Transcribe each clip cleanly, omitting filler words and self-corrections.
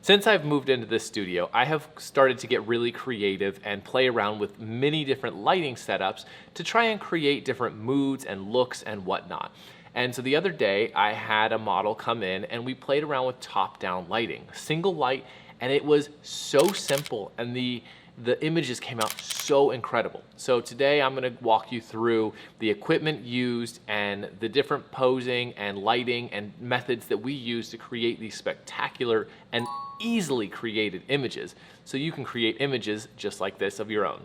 Since I've moved into this studio, I have started to get really creative and play around with many different lighting setups to try and create different moods and looks and whatnot. And so the other day I had a model come in and we played around with top-down lighting, single light, and it was so simple and the images came out so incredible. So today I'm going to walk you through the equipment used and the different posing and lighting and methods that we use to create these spectacular and easily created images, so you can create images just like this of your own.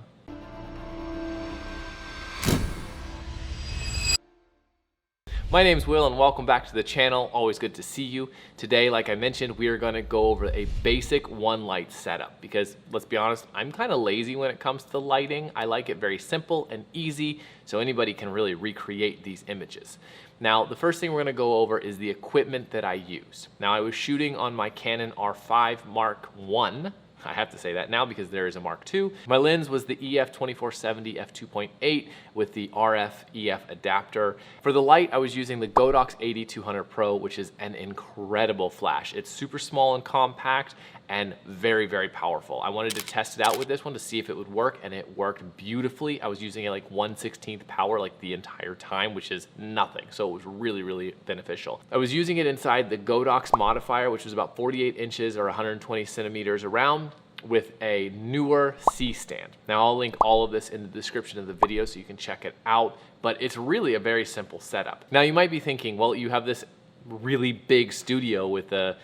My name's Will and welcome back to the channel. Always good to see you. Today, like I mentioned, we are going to go over a basic one light setup because let's be honest, I'm kind of lazy when it comes to lighting. I like it very simple and easy so anybody can really recreate these images. Now, the first thing we're going to go over is the equipment that I use. Now, I was shooting on my Canon R5 Mark I. I have to say that now because there is a Mark II. My lens was the EF2470 f2.8 with the RF EF adapter. For the light, I was using the Godox AD200 Pro, which is an incredible flash. It's super small and compact and very, very powerful. I wanted to test it out with this one to see if it would work, and it worked beautifully. I was using it like 1/16 power like the entire time, which is nothing. So it was really, really beneficial. I was using it inside the Godox modifier, which was about 48 inches or 120 centimeters around, with a newer C-stand. Now I'll link all of this in the description of the video so you can check it out, but it's really a very simple setup. Now you might be thinking, well, you have this really big studio with a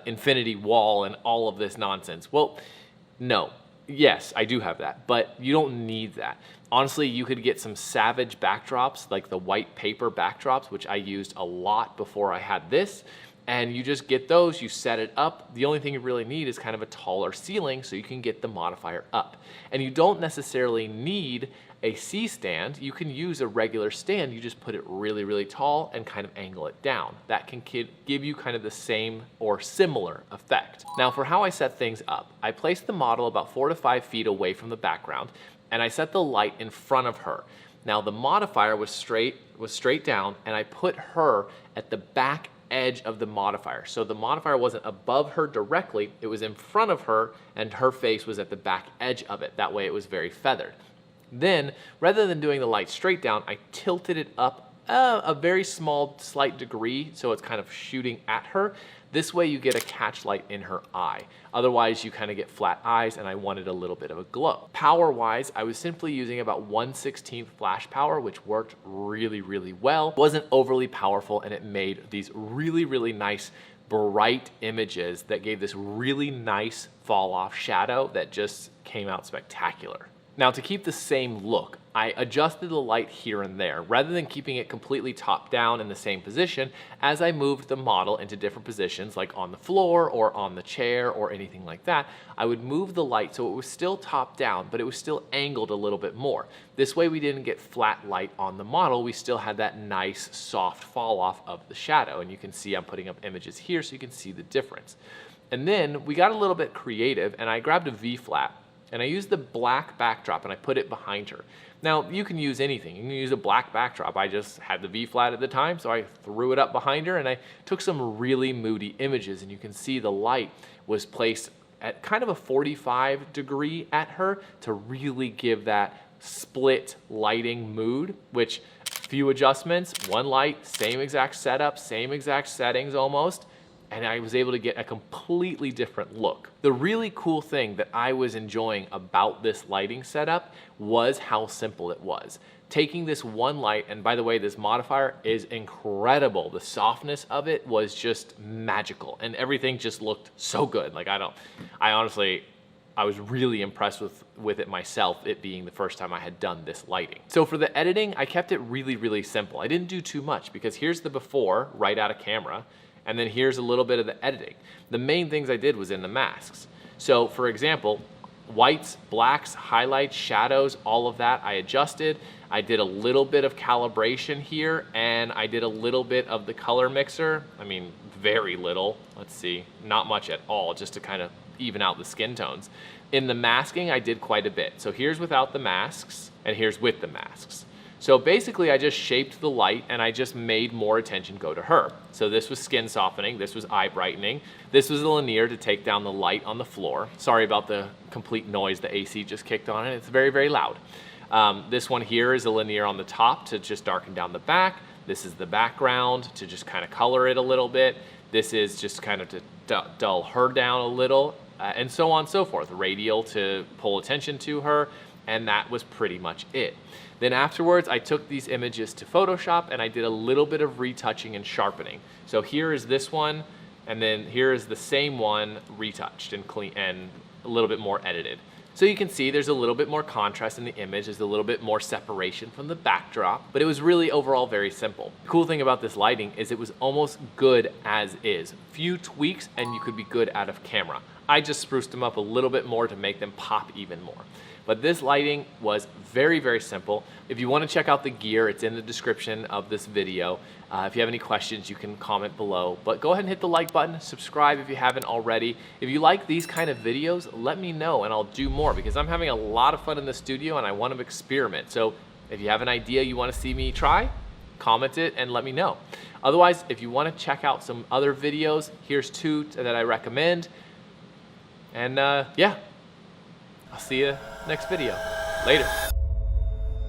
infinity wall and all of this nonsense. Well, no. Yes, I do have that, but you don't need that. Honestly, you could get some Savage backdrops, like the white paper backdrops, which I used a lot before I had this, and you just get those, you set it up. The only thing you really need is kind of a taller ceiling so you can get the modifier up. And you don't necessarily need a C-stand. You can use a regular stand. You just put it really, really tall and kind of angle it down. That can give you kind of the same or similar effect. Now, for how I set things up, I placed the model about 4 to 5 feet away from the background, and I set the light in front of her. Now, the modifier was straight down, and I put her at the back edge of the modifier. So the modifier wasn't above her directly, it was in front of her, and her face was at the back edge of it. That way it was very feathered. Then, rather than doing the light straight down, I tilted it up a very small, slight degree, so it's kind of shooting at her. This way you get a catch light in her eye. Otherwise, you kind of get flat eyes, and I wanted a little bit of a glow. Power-wise, I was simply using about 1/16 flash power, which worked really, really well. It wasn't overly powerful, and it made these really, really nice bright images that gave this really nice fall-off shadow that just came out spectacular. Now, to keep the same look, I adjusted the light here and there. Rather than keeping it completely top down in the same position, as I moved the model into different positions, like on the floor or on the chair or anything like that, I would move the light so it was still top down, but it was still angled a little bit more. This way we didn't get flat light on the model. We still had that nice soft fall off of the shadow. And you can see I'm putting up images here so you can see the difference. And then we got a little bit creative, and I grabbed a V-flap. And I used the black backdrop and I put it behind her. Now, you can use anything. You can use a black backdrop. I just had the V-flat at the time, so I threw it up behind her and I took some really moody images, and you can see the light was placed at kind of a 45 degree at her to really give that split lighting mood, which few adjustments, one light, same exact setup, same exact settings almost, and I was able to get a completely different look. The really cool thing that I was enjoying about this lighting setup was how simple it was. Taking this one light, and by the way, this modifier is incredible. The softness of it was just magical, and everything just looked so good. Like I was really impressed with it myself, it being the first time I had done this lighting. So for the editing, I kept it really, really simple. I didn't do too much because here's the before right out of camera, and then here's a little bit of the editing. The main things I did was in the masks. So for example, whites, blacks, highlights, shadows, all of that I adjusted. I did a little bit of calibration here, and I did a little bit of the color mixer. I mean, very little, let's see, not much at all, just to kind of even out the skin tones. In the masking, I did quite a bit. So here's without the masks, and here's with the masks. So basically I just shaped the light and I just made more attention go to her. So this was skin softening, this was eye brightening, this was a linear to take down the light on the floor. Sorry about the complete noise the AC just kicked on it, it's very, very loud. This one here is a linear on the top to just darken down the back. This is the background to just kind of color it a little bit. This is just kind of to dull her down a little, and so on and so forth. Radial to pull attention to her, and that was pretty much it. Then afterwards, I took these images to Photoshop and I did a little bit of retouching and sharpening. So here is this one, and then here is the same one retouched and clean and a little bit more edited. So you can see there's a little bit more contrast in the image, there's a little bit more separation from the backdrop, but it was really overall very simple. The cool thing about this lighting is it was almost good as is. Few tweaks and you could be good out of camera. I just spruced them up a little bit more to make them pop even more. But this lighting was very, very simple. If you want to check out the gear, it's in the description of this video. If you have any questions, you can comment below. But go ahead and hit the like button, subscribe if you haven't already. If you like these kind of videos, let me know and I'll do more because I'm having a lot of fun in the studio and I want to experiment. So if you have an idea you want to see me try, comment it and let me know. Otherwise, if you want to check out some other videos, here's 2 that I recommend. And yeah. I'll see you next video. Later.